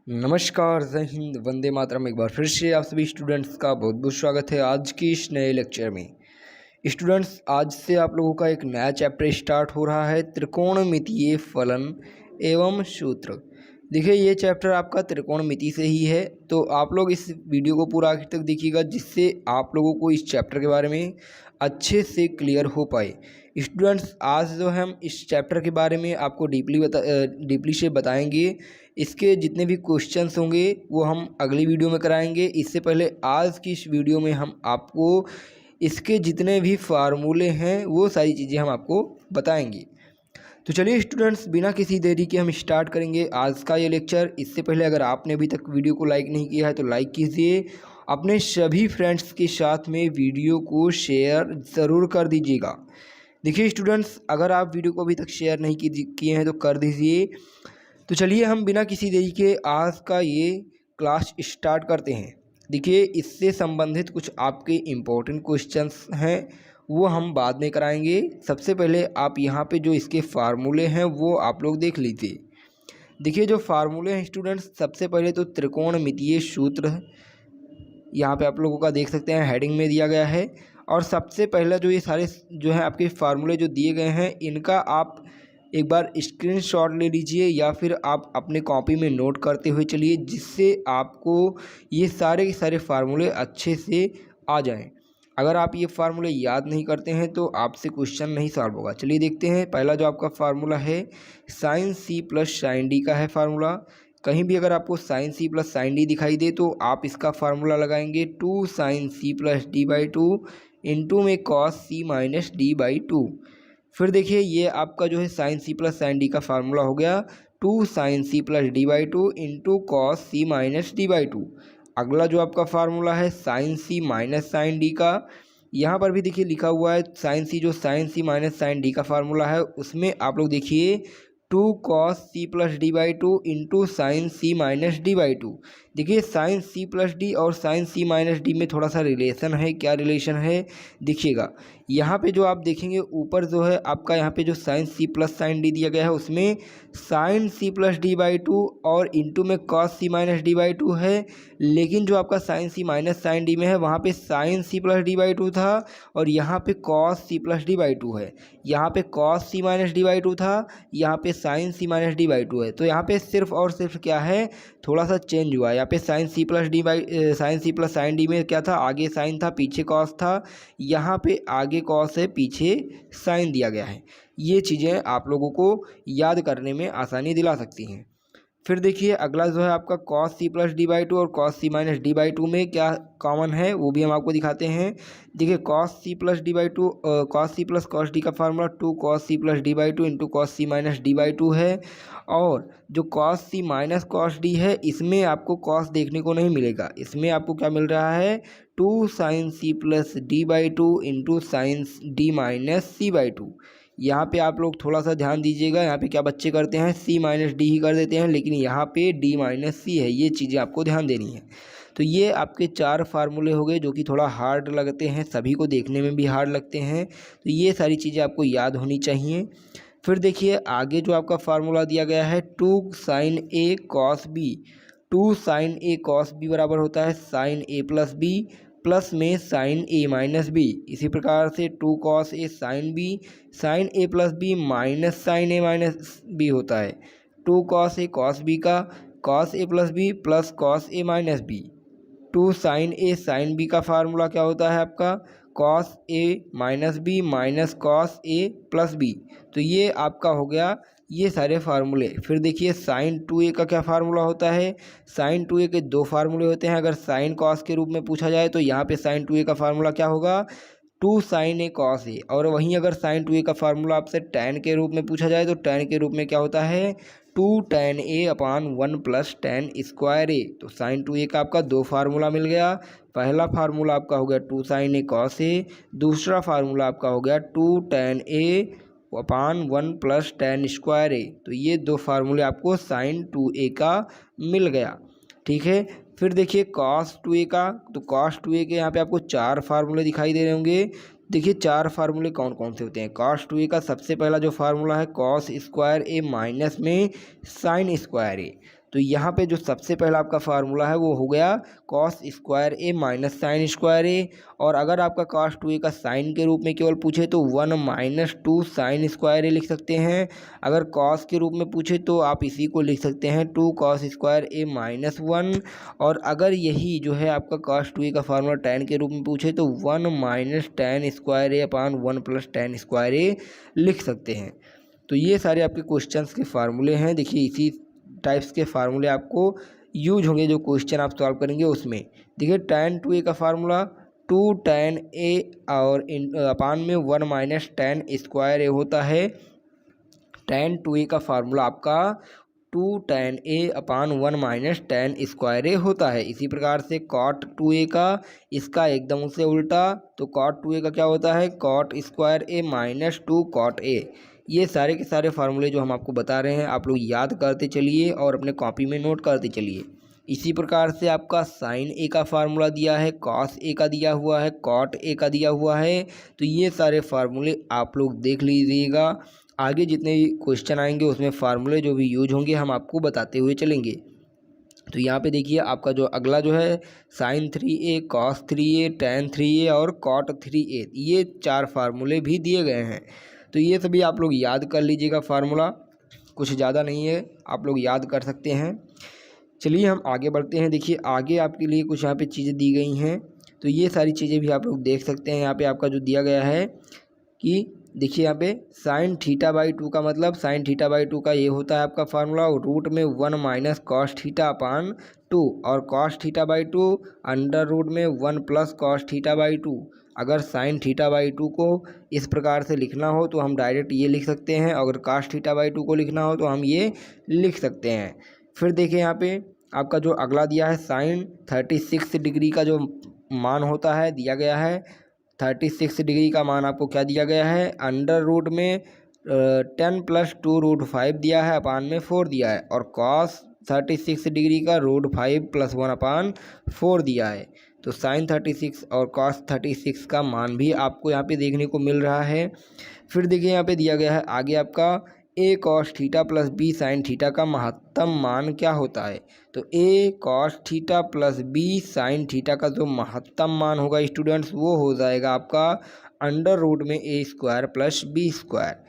नमस्कार, जय हिंद, वंदे मातरम। एक बार फिर से आप सभी स्टूडेंट्स का बहुत बहुत स्वागत है आज की इस नए लेक्चर में। स्टूडेंट्स, आज से आप लोगों का एक नया चैप्टर स्टार्ट हो रहा है, त्रिकोणमितीय फलन एवं सूत्र। देखिए, ये चैप्टर आपका त्रिकोणमिति से ही है, तो आप लोग इस वीडियो को पूरा आखिर तक देखिएगा, जिससे आप लोगों को इस चैप्टर के बारे में अच्छे से क्लियर हो पाए। स्टूडेंट्स, आज जो हम इस चैप्टर के बारे में आपको डीपली से बताएंगे। इसके जितने भी क्वेश्चंस होंगे वो हम अगली वीडियो में कराएंगे। इससे पहले आज की इस वीडियो में हम आपको इसके जितने भी फार्मूले हैं वो सारी चीज़ें हम आपको बताएंगे। तो चलिए स्टूडेंट्स, बिना किसी देरी के हम स्टार्ट करेंगे आज का ये लेक्चर। इससे पहले अगर आपने अभी तक वीडियो को लाइक नहीं किया है तो लाइक कीजिए, अपने सभी फ्रेंड्स के साथ में वीडियो को शेयर ज़रूर कर दीजिएगा। देखिए स्टूडेंट्स, अगर आप वीडियो को अभी तक शेयर नहीं किए हैं तो कर दीजिए। तो चलिए हम बिना किसी देरी के आज का ये क्लास स्टार्ट करते हैं। देखिए, इससे संबंधित कुछ आपके इम्पोर्टेंट क्वेश्चंस हैं वो हम बाद में कराएंगे। सबसे पहले आप यहाँ पे जो इसके फार्मूले हैं वो आप लोग देख लीजिए। देखिए, जो फार्मूले हैं स्टूडेंट्स, सबसे पहले तो त्रिकोणमितीय सूत्र यहाँ पे आप लोगों का देख सकते हैं, हेडिंग में दिया गया है। और सबसे पहला जो ये सारे जो है आपके फार्मूले जो दिए गए हैं, इनका आप एक बार स्क्रीनशॉट ले लीजिए या फिर आप अपने कॉपी में नोट करते हुए चलिए, जिससे आपको ये सारे के सारे फार्मूले अच्छे से आ जाएं। अगर आप ये फार्मूले याद नहीं करते हैं तो आपसे क्वेश्चन नहीं सॉल्व होगा। चलिए देखते हैं। पहला जो आपका फार्मूला है sine C plus sine D का है फार्मूला। कहीं भी अगर आपको sine C plus sine D दिखाई दे तो आप इसका फार्मूला लगाएंगे 2 sine C plus D by two into में cos C minus D by two. फिर देखिए, ये आपका जो है sine C plus sine D का फार्मूला हो गया 2 sine C plus D by two into cos C minus D by to. अगला जो आपका फार्मूला है sine C minus sine D का, यहाँ पर भी देखिए लिखा हुआ है साइन सी, जो sine C minus sine D का फार्मूला है उसमें आप लोग देखिए 2 cos C plus D by two into sine C minus D by two. देखिए, साइन सी प्लस डी और साइन सी माइनस डी में थोड़ा सा रिलेशन है। क्या रिलेशन है देखिएगा, यहाँ पे जो आप देखेंगे ऊपर जो है आपका यहाँ पे जो sine C plus sine D दिया गया है उसमें sine C plus D by two और इंटू में cos C minus D by two है। लेकिन जो आपका sine C minus sine D में है वहाँ पे sine C plus D by two था और यहाँ पे cos C plus D by two है। यहाँ पे cos C minus D by two था, यहाँ पे sine C minus D by two है। तो यहाँ पे सिर्फ और सिर्फ क्या है, थोड़ा सा चेंज हुआ है। यहाँ पे sine C plus sine D में क्या था, आगे साइन था पीछे कॉस था, यहाँ पे आगे कॉस है पीछे साइन दिया गया है। ये चीज़ें आप लोगों को याद करने में आसानी दिला सकती हैं। फिर देखिए, अगला जो है आपका cos C plus D by two और cos C minus D by two में क्या कॉमन है वो भी हम आपको दिखाते हैं। देखिए, cos C plus D by two, cos C plus cos D का formula 2 cos C plus D by two into cos C minus D by two है। और जो cos C minus cos D है इसमें आपको कॉस देखने को नहीं मिलेगा, इसमें आपको क्या मिल रहा है 2 sine C plus D by two into sine D minus C by two. यहाँ पे आप लोग थोड़ा सा ध्यान दीजिएगा, यहाँ पे क्या बच्चे करते हैं सी माइनस डी ही कर देते हैं, लेकिन यहाँ पे डी माइनस सी है। ये चीज़ें आपको ध्यान देनी है। तो ये आपके 4 फार्मूले हो गए जो कि थोड़ा हार्ड लगते हैं, सभी को देखने में भी हार्ड लगते हैं। तो ये सारी चीज़ें आपको याद होनी चाहिए। फिर देखिए, आगे जो आपका फार्मूला दिया गया है 2 साइन ए कॉस बी। 2 साइन ए कॉस बी बराबर होता है साइन ए प्लस बी प्लस में साइन ए माइनस बी। इसी प्रकार से 2 cos A sine B, sign A plus B minus sign A minus B होता है 2 कॉस ए कॉस बी का, cos A plus B plus cos A minus B. 2 sign A sine B का formula क्या होता है आपका cos A minus B minus cos A plus B. तो ये आपका हो गया ये सारे फार्मूले। फिर देखिए, साइन 2a का क्या फार्मूला होता है, साइन 2a के 2 फार्मूले होते हैं। अगर साइन कॉस के रूप में पूछा जाए तो यहाँ पे साइन 2a का फार्मूला क्या होगा 2 साइन ए कॉस ए। और वहीं अगर साइन 2a का फार्मूला आपसे टैन के रूप में पूछा जाए तो टैन के रूप में क्या होता है 2 tan A upon 1 plus tan square ए। तो साइन 2a का आपका 2 फार्मूला मिल गया। पहला फार्मूला आपका हो गया 2 साइन ए कॉस ए, दूसरा फार्मूला आपका हो गया 2 tan A upon 1 plus tan square ए। तो ये 2 फार्मूले आपको साइन 2a का मिल गया। ठीक है। फिर देखिए कॉस 2a का, तो कॉस 2a के यहाँ पे आपको 4 फार्मूले दिखाई दे रहे होंगे। देखिए 4 फार्मूले कौन कौन से होते हैं। कॉस 2a का सबसे पहला जो फार्मूला है कॉस स्क्वायर ए माइनस में साइन स्क्वायर ए। तो यहाँ पे जो सबसे पहला आपका फार्मूला है वो हो गया कॉस स्क्वायर ए माइनस साइन स्क्वायर ए, और अगर आपका कॉस 2a का साइन के रूप में केवल पूछे तो 1 माइनस 2 साइन स्क्वायर ए लिख सकते हैं। अगर कॉस के रूप में पूछे तो आप इसी को लिख सकते हैं 2 कॉस स्क्वायर ए माइनस 1, और अगर यही जो है आपका कॉस 2a का फार्मूला tan के रूप में पूछे तो 1 माइनस tan स्क्वायर ए अपान 1 प्लस tan स्क्वायर ए लिख सकते हैं। तो ये सारे आपके क्वेश्चंस के फार्मूले हैं। देखिए इसी टाइप्स के फार्मूले आपको यूज होंगे जो क्वेश्चन आप सॉल्व करेंगे उसमें। देखिए tan 2a का फार्मूला 2 tan a और अपान में 1 माइनस tan स्क्वायर ए होता है। tan 2a का फार्मूला आपका 2 tan a upon 1 minus tan square A होता है। इसी प्रकार से cot 2a का इसका एकदम से उल्टा, तो cot 2a का क्या होता है cot square A minus 2 cot a। ये सारे के सारे फार्मूले जो हम आपको बता रहे हैं आप लोग याद करते चलिए और अपने कॉपी में नोट करते चलिए। इसी प्रकार से आपका साइन ए का फार्मूला दिया है, कॉस ए का दिया हुआ है, कॉट ए का दिया हुआ है। तो ये सारे फार्मूले आप लोग देख लीजिएगा। आगे जितने भी क्वेश्चन आएंगे उसमें फार्मूले जो भी यूज होंगे हम आपको बताते हुए चलेंगे। तो यहाँ पे देखिए आपका जो अगला जो है sign 3a, cos 3a, tan 3a और कॉट 3a, ये 4 फार्मूले भी दिए गए हैं। तो ये सभी आप लोग याद कर लीजिएगा। फार्मूला कुछ ज़्यादा नहीं है, आप लोग याद कर सकते हैं। चलिए हम आगे बढ़ते हैं। देखिए आगे आपके लिए कुछ यहाँ पे चीज़ें दी गई हैं, तो ये सारी चीज़ें भी आप लोग देख सकते हैं। यहाँ पे आपका जो दिया गया है कि देखिए यहाँ पे साइन थीटा बाई 2 का मतलब साइन थीटा बाई 2 का ये होता है आपका फार्मूला रूट में 1 माइनस कॉस थीटा अपान 2, और cos theta by 2 under root में 1 प्लस कॉस थीटा बाई 2। अगर साइन थीटा बाई 2 को इस प्रकार से लिखना हो तो हम डायरेक्ट ये लिख सकते हैं, अगर कॉस थीटा बाई 2 को लिखना हो तो हम ये लिख सकते हैं। फिर देखिए यहाँ पे आपका जो अगला दिया है साइन 36 डिग्री का जो मान होता है दिया गया है। 36 डिग्री का मान आपको क्या दिया गया है अंडर रूट में 10 प्लस 2 रूट 5 दिया है अपान में 4 दिया है, और कॉस 36 डिग्री का रूट 5 प्लस 1 अपान 4 दिया है। तो साइन 36 और कॉस 36 का मान भी आपको यहाँ पे देखने को मिल रहा है। फिर देखिए यहाँ पे दिया गया है आगे आपका A cos theta plus B sine theta का महत्तम मान क्या होता है। तो A cos theta plus B sine theta का जो महत्तम मान होगा स्टूडेंट्स वो हो जाएगा आपका अंडर रूट में ए स्क्वायर प्लस बी स्क्वायर।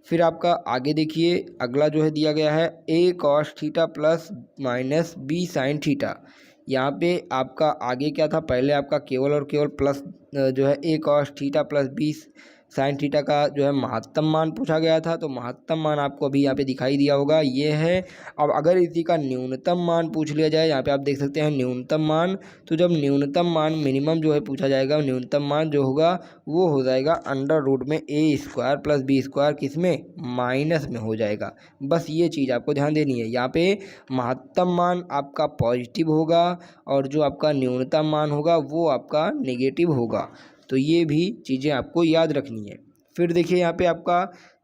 फिर आपका आगे देखिए अगला जो है दिया गया है A cos theta plus minus B sine theta. यहाँ पे आपका आगे क्या था, पहले आपका केवल और केवल प्लस जो है A cos theta plus B sine theta का जो है महत्तम मान पूछा गया था। तो महत्तम मान आपको अभी यहाँ पे दिखाई दिया होगा, ये है। अब अगर इसी का न्यूनतम मान पूछ लिया जाए, यहाँ पे आप देख सकते हैं न्यूनतम मान, तो जब न्यूनतम मान मिनिमम जो है पूछा जाएगा, न्यूनतम मान जो होगा वो हो जाएगा अंडर रूट में ए स्क्वायर प्लस बी स्क्वायर, किस में माइनस में हो जाएगा। बस ये चीज़ आपको ध्यान देनी है। यहाँ पे महत्तम मान आपका पॉजिटिव होगा और जो आपका न्यूनतम मान होगा वो आपका नेगेटिव होगा। तो ये भी चीज़ें आपको याद रखनी है। फिर देखिए यहाँ पे आपका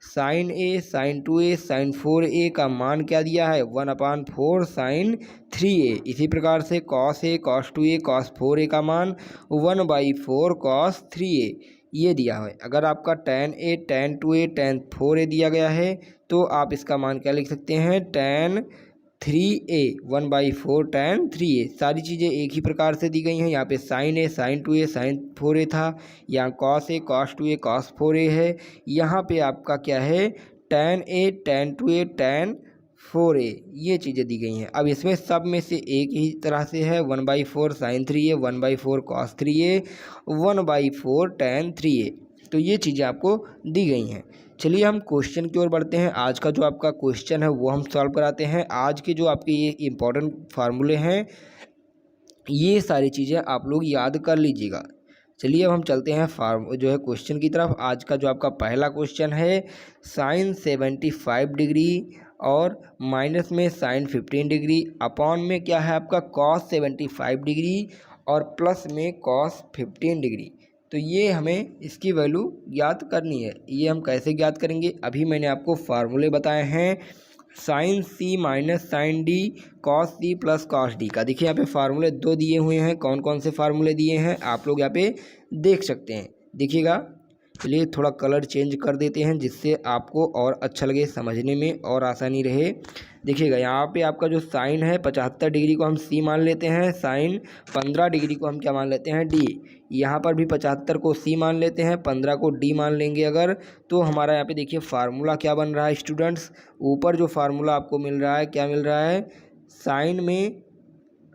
साइन ए साइन 2a साइन 4a का मान क्या दिया है 1/4 साइन 3a। इसी प्रकार से cos A cos 2a cos 4a का मान 1/4 कॉस 3a ये दिया है। अगर आपका tan a tan 2a tan 4a दिया गया है तो आप इसका मान क्या लिख सकते हैं tan 3a 1/4 tan 3a। सारी चीज़ें एक ही प्रकार से दी गई हैं। यहाँ पे साइन ए साइन 2a साइन 4a था, यहाँ cos A cos 2a cos 4a है। यहाँ पे आपका क्या है tan a tan 2a tan 4a ये चीज़ें दी गई हैं। अब इसमें सब में से एक ही तरह से है 1/4 sign 3a 1/4 cos 3a 1/4 tan 3a। तो ये चीज़ें आपको दी गई हैं। चलिए हम क्वेश्चन की ओर बढ़ते हैं। आज का जो आपका क्वेश्चन है वो हम सॉल्व कराते हैं। आज के जो आपके ये इम्पोर्टेंट फार्मूले हैं ये सारी चीज़ें आप लोग याद कर लीजिएगा। चलिए अब हम चलते हैं जो है क्वेश्चन की तरफ। आज का जो आपका पहला क्वेश्चन है साइन 75 डिग्री और माइनस में साइन 15 डिग्री अपॉन में क्या है आपका कॉस 75 डिग्री और प्लस में कॉस 15 डिग्री। तो ये हमें इसकी वैल्यू ज्ञात करनी है। ये हम कैसे ज्ञात करेंगे, अभी मैंने आपको फार्मूले बताए हैं sine C minus sine D cos C plus cos D का। देखिए यहाँ पे फार्मूले 2 दिए हुए हैं। कौन कौन से फार्मूले दिए हैं आप लोग यहाँ पे देख सकते हैं। देखिएगा चलिए थोड़ा कलर चेंज कर देते हैं जिससे आपको और अच्छा लगे, समझने में और आसानी रहे। देखिएगा यहाँ पे आपका जो साइन है 75 डिग्री को हम सी मान लेते हैं, साइन 15 डिग्री को हम क्या मान लेते हैं, डी। यहाँ पर भी 75 को सी मान लेते हैं, 15 को डी मान लेंगे अगर, तो हमारा यहाँ पे देखिए फार्मूला क्या बन रहा है स्टूडेंट्स। ऊपर जो फार्मूला आपको मिल रहा है, क्या मिल रहा है, साइन में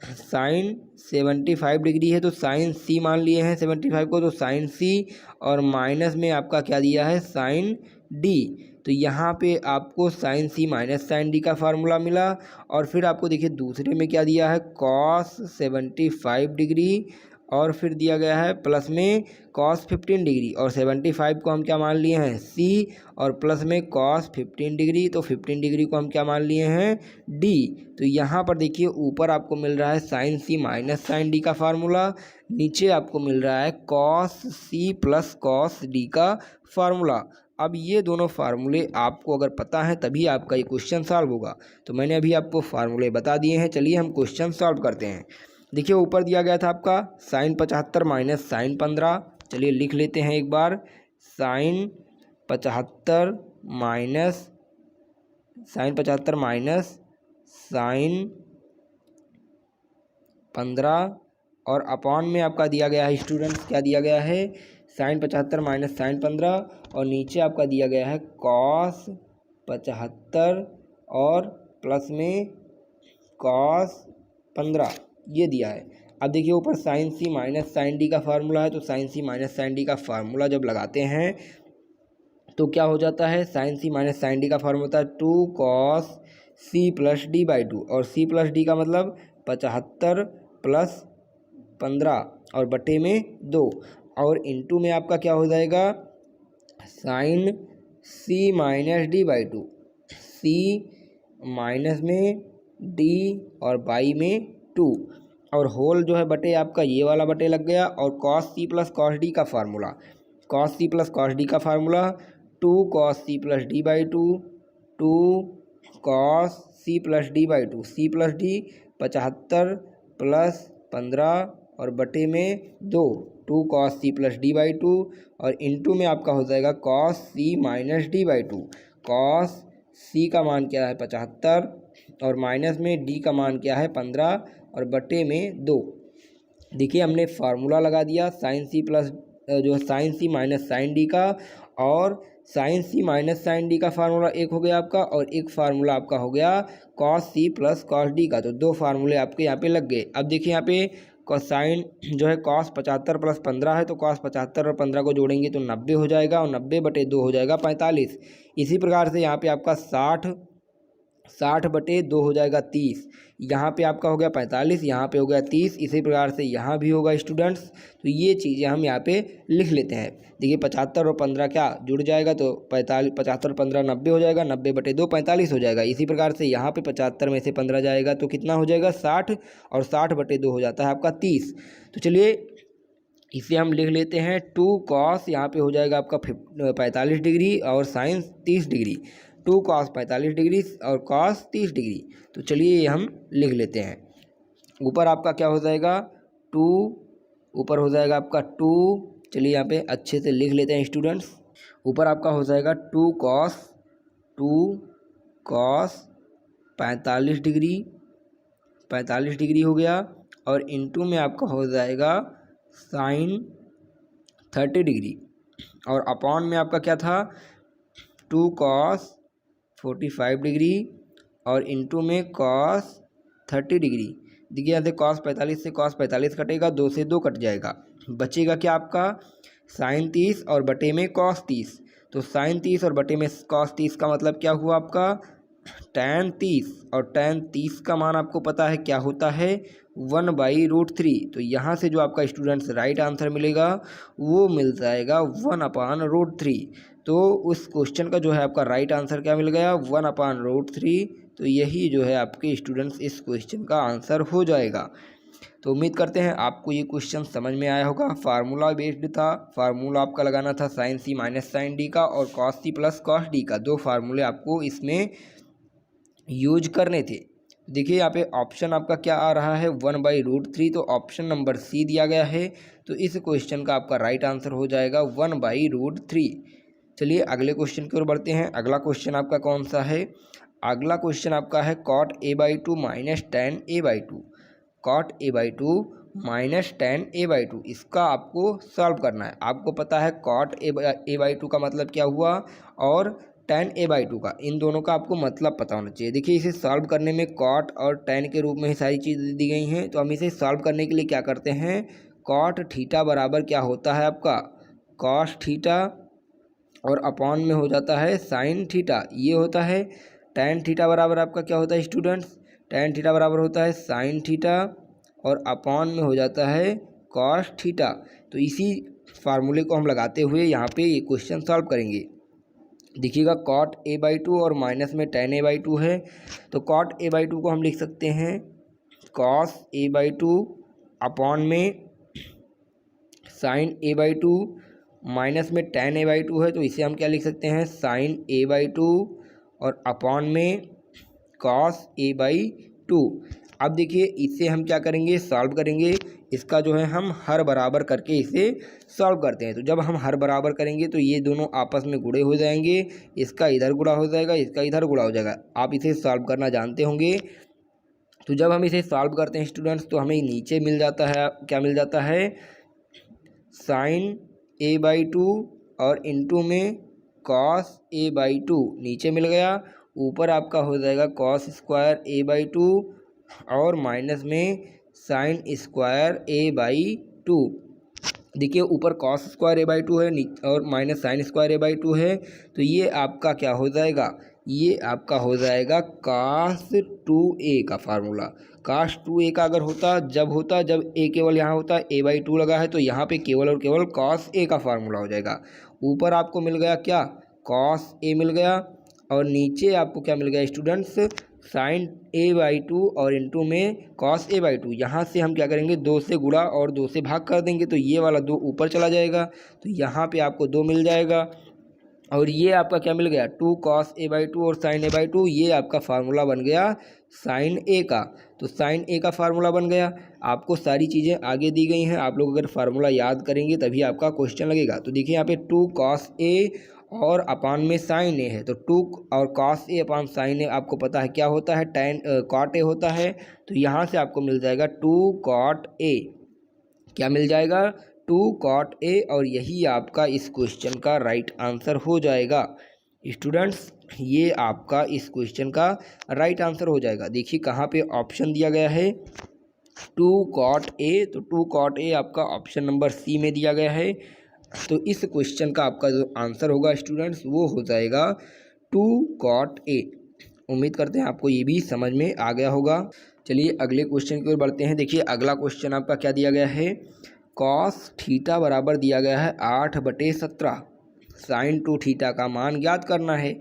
साइन 75 डिग्री है तो साइन सी मान लिए हैं 75 को, तो साइन सी, और माइनस में आपका क्या दिया है, साइन डी। तो यहाँ पे आपको sine C minus sine D का फार्मूला मिला। और फिर आपको देखिए दूसरे में क्या दिया है, कॉस 75 डिग्री, और फिर दिया गया है प्लस में कॉस 15 डिग्री, और 75 को हम क्या मान लिए हैं, सी, और प्लस में कॉस 15 डिग्री, तो 15 डिग्री को हम क्या मान लिए हैं, डी। तो यहाँ पर देखिए ऊपर आपको मिल रहा है sine C minus sine D का फार्मूला, नीचे आपको मिल रहा है cos C plus cos D का फार्मूला। अब ये दोनों फार्मूले आपको अगर पता है तभी आपका ये क्वेश्चन सॉल्व होगा। तो मैंने अभी आपको फार्मूले बता दिए हैं, चलिए हम क्वेश्चन सॉल्व करते हैं। देखिए ऊपर दिया गया था आपका साइन 75 माइनस साइन 15, चलिए लिख लेते हैं एक बार, साइन 75 माइनस साइन 15, और अपॉन में आपका दिया गया है स्टूडेंट्स, क्या दिया गया है, साइन 75 माइनस साइन 15, और नीचे आपका दिया गया है कॉस 75 और प्लस में कॉस 15, ये दिया है। अब देखिए ऊपर sine C minus sine D का फार्मूला है, तो sine C minus sine D का फार्मूला जब लगाते हैं तो क्या हो जाता है, sine C minus sine D का फार्मूला होता है 2 cos C plus D by 2, और सी प्लस डी का मतलब 75 प्लस 15 और बटे में 2, और इनटू में आपका क्या हो जाएगा, sine C minus D by 2, C minus में डी और बाई में 2, और होल जो है बटे आपका ये वाला बटे लग गया, और cos C plus cos D का formula, cos C plus cos D का formula 2 cos C plus D by 2, 2 cos C plus D by 2, C plus D 75 plus 15 और बटे में 2, 2 cos C plus D by 2, और into में आपका हो जाएगा cos C minus D by 2, cos C का मान क्या है 75 और माइनस में डी का मान क्या है 15 और बटे में 2। देखिए हमने फार्मूला लगा दिया साइन सी प्लस जो sine C minus sine D का, और sine C minus sine D का फार्मूला एक हो गया आपका, और एक फार्मूला आपका हो गया cos C plus cos D का, तो 2 फार्मूले आपके यहाँ पे लग गए। अब देखिए यहाँ पे साइन जो है कॉस 75 प्लस 15 है, तो कॉस 75 और 15 को जोड़ेंगे तो 90 हो जाएगा, और 90 बटे 2 हो जाएगा 45। इसी प्रकार से यहाँ पे आपका 60 बटे 2 हो जाएगा 30, यहाँ पे आपका हो गया 45, यहाँ पे हो गया 30, इसी प्रकार से यहाँ भी होगा स्टूडेंट्स। तो ये चीज़ें हम यहाँ पे लिख लेते हैं। देखिए 75 और 15 क्या जुड़ जाएगा, तो 75 और 15 90 हो जाएगा, 90 बटे 2 45 हो जाएगा। इसी प्रकार से यहाँ पे 75 में से 15 जाएगा तो कितना हो जाएगा 60, और 60 बटे 2 हो जाता है आपका 30। तो चलिए इसे हम लिख लेते हैं 2 कॉस, यहाँ पे हो जाएगा आपका 45 डिग्री और साइन 30 डिग्री, 2 कॉस 45 डिग्री और कॉस 30 डिग्री। तो चलिए ये हम लिख लेते हैं। ऊपर आपका क्या हो जाएगा 2, ऊपर हो जाएगा आपका 2, चलिए यहाँ पे अच्छे से लिख लेते हैं स्टूडेंट्स। ऊपर आपका हो जाएगा 2 कॉस 45 डिग्री हो गया, और इनटू में आपका हो जाएगा साइन 30 डिग्री, और अपॉन में आपका क्या था 2 कॉस 45 डिग्री और इनटू में कॉस 30 डिग्री। देखिए यहाँ से कॉस 45 से कॉस 45 कटेगा, 2 से 2 कट जाएगा, बचेगा क्या आपका साइन 30 और बटे में कॉस 30। तो साइन 30 और बटे में कॉस 30 का मतलब क्या हुआ आपका tan 30, और tan 30 का मान आपको पता है क्या होता है 1/√3। तो यहाँ से जो आपका स्टूडेंट्स राइट आंसर मिलेगा वो मिल जाएगा 1/√3। तो उस क्वेश्चन का जो है आपका राइट आंसर क्या मिल गया 1/√3। तो यही जो है आपके स्टूडेंट्स इस क्वेश्चन का आंसर हो जाएगा। तो उम्मीद करते हैं आपको ये क्वेश्चन समझ में आया होगा। फार्मूला बेस्ड था, फार्मूला आपका लगाना था sine C minus sine D का और cos C plus cos D का, 2 फार्मूले आपको इसमें यूज करने थे। देखिए यहाँ पे ऑप्शन आपका क्या आ रहा है 1/√3, तो ऑप्शन नंबर सी दिया गया है। तो इस क्वेश्चन का आपका राइट आंसर हो जाएगा 1/√3। चलिए अगले क्वेश्चन की ओर बढ़ते हैं। अगला क्वेश्चन आपका कौन सा है? अगला क्वेश्चन आपका है cot a/2 minus tan a/2। cot a/2 minus tan a/2 इसका आपको सॉल्व करना है। आपको पता है cot a/2 का मतलब क्या हुआ और tan a/2 का, इन दोनों का आपको मतलब पता होना चाहिए। देखिए इसे सॉल्व करने में cot और tan के रूप में ही सारी चीज़ें दी गई हैं। तो हम इसे सॉल्व करने के लिए क्या करते हैं, cot थीटा बराबर क्या होता है आपका cos थीटा और अपॉन में हो जाता है साइन थीटा, ये होता है। tan थीटा बराबर आपका क्या होता है स्टूडेंट्स, tan थीटा बराबर होता है साइन थीटा और अपॉन में हो जाता है cos थीटा। तो इसी फार्मूले को हम लगाते हुए यहाँ पे ये क्वेश्चन सॉल्व करेंगे। देखिएगा cot a/2 और माइनस में tan a/2 है, तो cot a/2 को हम लिख सकते हैं cos a/2 अपॉन में साइन a/2 माइनस में tan a/2 है, तो इसे हम क्या लिख सकते हैं साइन a/2 और अपॉन में cos a/2। अब देखिए इसे हम क्या करेंगे, सॉल्व करेंगे। इसका जो है हम हर बराबर करके इसे सॉल्व करते हैं। तो जब हम हर बराबर करेंगे तो ये दोनों आपस में गुणे हो जाएंगे, इसका इधर गुणा हो जाएगा, इसका इधर गुणा हो जाएगा। आप इसे सॉल्व करना जानते होंगे। तो जब हम इसे सॉल्व करते हैं स्टूडेंट्स तो हमें नीचे मिल जाता है, क्या मिल जाता है साइन a/2 और इंटू में cos a/2 नीचे मिल गया। ऊपर आपका हो जाएगा cos स्क्वायर a/2 और माइनस में साइन स्क्वायर a/2। देखिए ऊपर cos स्क्वायर a/2 है और माइनस साइन स्क्वायर a/2 है, तो ये आपका क्या हो जाएगा, ये आपका हो जाएगा cos 2a का फार्मूला। cos 2a का अगर होता जब a केवल यहाँ होता, a/2 लगा है तो यहाँ पे केवल और केवल cos a का फार्मूला हो जाएगा। ऊपर आपको मिल गया क्या, cos a मिल गया और नीचे आपको क्या मिल गया स्टूडेंट्स, साइन a/2 और इंटू में cos a/2। यहाँ से हम क्या करेंगे, 2 से गुणा और 2 से भाग कर देंगे, तो ये वाला 2 ऊपर चला जाएगा, तो यहाँ पे आपको 2 मिल जाएगा। और ये आपका क्या मिल गया 2 cos a/2 और साइन a/2, ये आपका फार्मूला बन गया साइन a का। तो साइन a का फार्मूला बन गया। आपको सारी चीज़ें आगे दी गई हैं, आप लोग अगर फार्मूला याद करेंगे तभी आपका क्वेश्चन लगेगा। तो देखिए यहाँ पे 2 cos a और अपान में साइन a है, तो 2 और cos a upon sign a आपको पता है क्या होता है, tan cot a होता है। तो यहाँ से आपको मिल जाएगा 2 cot a, क्या मिल जाएगा 2 cot a, और यही आपका इस क्वेश्चन का राइट आंसर हो जाएगा। स्टूडेंट्स ये आपका इस क्वेश्चन का राइट आंसर हो जाएगा। देखिए कहाँ पे ऑप्शन दिया गया है 2 cot a, तो 2 cot a आपका ऑप्शन नंबर सी में दिया गया है। तो इस क्वेश्चन का आपका जो आंसर होगा स्टूडेंट्स वो हो जाएगा 2 cot a। उम्मीद करते हैं आपको ये भी समझ में आ गया होगा। चलिए अगले क्वेश्चन की ओर बढ़ते हैं। देखिए अगला क्वेश्चन आपका क्या दिया गया है, cos थीटा बराबर दिया गया है 8/17, साइन 2 थीटा का मान ज्ञात करना है।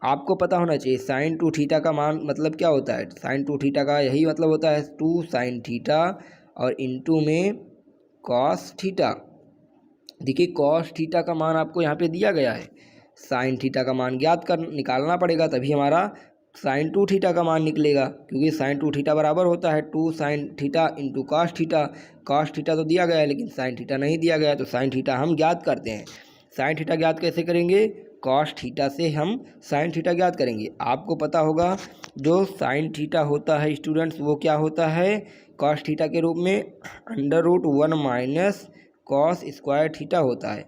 आपको पता होना चाहिए साइन 2 थीटा का मान मतलब क्या होता है, साइन 2 थीटा का यही मतलब होता है 2 साइन थीटा और इंटू में cos थीटा। देखिए cos थीटा का मान आपको यहाँ पे दिया गया है, साइन थीटा का मान ज्ञात कर निकालना पड़ेगा, तभी हमारा साइन 2 थीटा का मान निकलेगा, क्योंकि साइन 2 थीटा बराबर होता है 2 sine theta into cos theta. cos theta तो दिया गया है लेकिन साइन थीटा नहीं दिया गया है, तो साइन थीटा हम ज्ञात करते हैं। साइन थीटा ज्ञात कैसे करेंगे, cos थीटा से हम साइन थीटा ज्ञात करेंगे। आपको पता होगा जो साइन थीटा होता है स्टूडेंट्स वो क्या होता है, cos थीटा के रूप में √1 माइनस cos स्क्वायर थीटा होता है।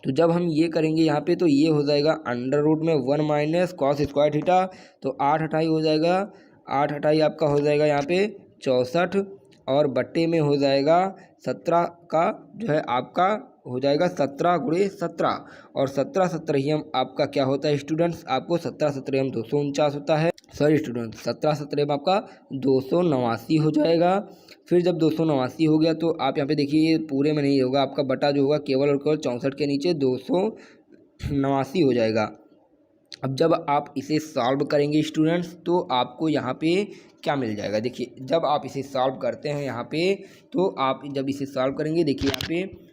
तो जब हम ये करेंगे यहाँ पे तो ये हो जाएगा √1 माइनस cos स्क्वायर थीटा, तो 8 अठाई हो जाएगा, 8 अठाई आपका हो जाएगा यहाँ पे 64 और बट्टे में हो जाएगा 17 का जो है आपका हो जाएगा 17 × 17 और 17 17 ही हम आपका क्या होता है स्टूडेंट्स, आपको 17 17 हम 249 होता है, सॉरी स्टूडेंट्स 17 17 में आपका 289 हो जाएगा। फिर जब 289 हो गया तो आप यहाँ पे देखिए ये पूरे में नहीं होगा, आपका बटा जो होगा केवल और केवल 64 के नीचे 289 हो जाएगा। अब जब आप इसे सॉल्व करेंगे स्टूडेंट्स तो आपको यहाँ पे क्या मिल जाएगा, देखिए जब आप इसे सॉल्व करते हैं यहाँ पे तो आप जब इसे सॉल्व करेंगे देखिए यहाँ पे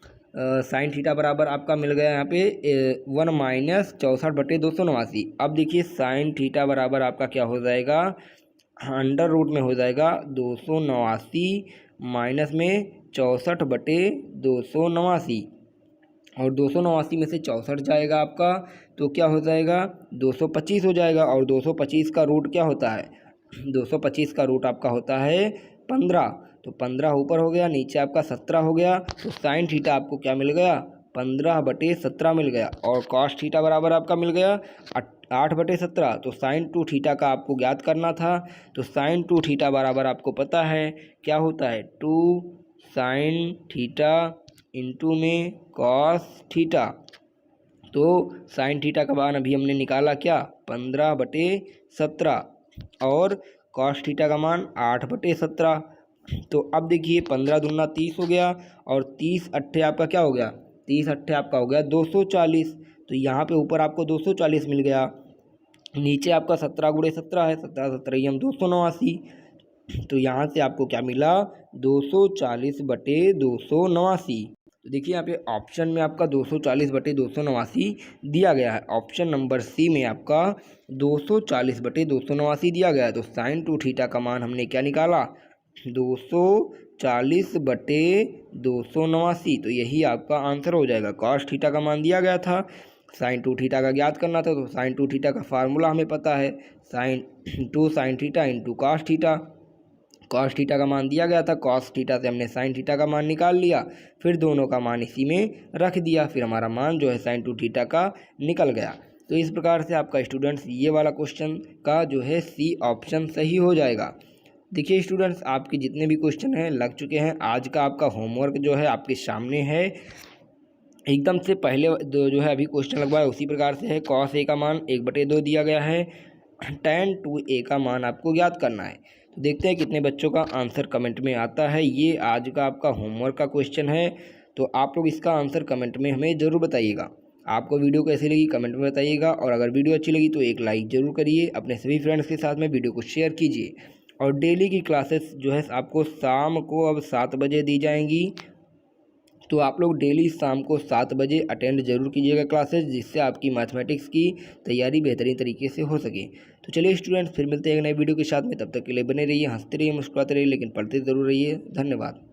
साइन थीटा बराबर आपका मिल गया यहाँ पे 1 माइनस 64/289। अब देखिए साइन थीटा बराबर आपका क्या हो जाएगा अंडर रूट में हो जाएगा 289 माइनस में 64/289 और 289 में से 64 जाएगा आपका तो क्या हो जाएगा 225 हो जाएगा। और 225 का रूट क्या होता है 225 का रूट आपका होता है 15। तो 15 ऊपर हो गया, नीचे आपका 17 हो गया। तो साइन थीटा आपको क्या मिल गया 15/17 मिल गया। और कॉस थीटा बराबर आपका मिल गया 8/17। तो साइन 2 थीटा का आपको ज्ञात करना था। तो साइन 2 थीटा बराबर आपको पता है क्या होता है 2 साइन थीटा इंटू में कॉस थीटा। तो साइन थीटा का मान अभी हमने निकाला क्या 15/17 और कॉस थीटा का मान 8/17। तो अब देखिए 15 दूना 30 हो गया और 30 अट्ठे आपका क्या हो गया 30 अट्ठे आपका हो गया 240। तो यहाँ पे ऊपर आपको 240 मिल गया, नीचे आपका 17 × 17 है, 17 17 हम 289। तो यहाँ से आपको क्या मिला 240/289। तो देखिए यहाँ पे ऑप्शन में आपका 240/289 दिया गया है। ऑप्शन नंबर सी में आपका 240/289 दिया गया है। तो साइन 2 थीटा का मान हमने क्या निकाला 240/289। तो यही आपका आंसर हो जाएगा। कॉस थीटा का मान दिया गया था, साइन 2 थीटा का ज्ञात करना था। तो साइन 2 थीटा का फार्मूला हमें पता है sine 2 sine theta into cos theta. Cos theta का मान दिया गया था, कॉस थीटा से हमने साइन थीटा का मान निकाल लिया, फिर दोनों का मान इसी में रख दिया, फिर हमारा मान जो है साइन 2 थीटा का निकल गया। तो इस प्रकार से आपका स्टूडेंट्स ये वाला क्वेश्चन का जो है सी ऑप्शन सही हो जाएगा। देखिए स्टूडेंट्स आपके जितने भी क्वेश्चन हैं लग चुके हैं। आज का आपका होमवर्क जो है आपके सामने है, एकदम से पहले जो है अभी क्वेश्चन लगवाया उसी प्रकार से है। कॉस ए का मान 1/2 दिया गया है, tan 2a का मान आपको ज्ञात करना है। तो देखते हैं कितने बच्चों का आंसर कमेंट में आता है। ये आज का आपका होमवर्क का क्वेश्चन है, तो आप लोग इसका आंसर कमेंट में हमें ज़रूर बताइएगा। आपको वीडियो कैसी लगी कमेंट में बताइएगा, और अगर वीडियो अच्छी लगी तो एक लाइक ज़रूर करिए, अपने सभी फ्रेंड्स के साथ में वीडियो को शेयर कीजिए। और डेली की क्लासेस जो है आपको शाम को अब 7 बजे दी जाएंगी, तो आप लोग डेली शाम को 7 बजे अटेंड जरूर कीजिएगा क्लासेस, जिससे आपकी मैथमेटिक्स की तैयारी बेहतरीन तरीके से हो सके। तो चलिए स्टूडेंट्स फिर मिलते हैं एक नए वीडियो के साथ में, तब तक के लिए बने रहिए, हंसते रहिए, मुस्कुराते रहिए, लेकिन पढ़ते ज़रूर रहिए। धन्यवाद।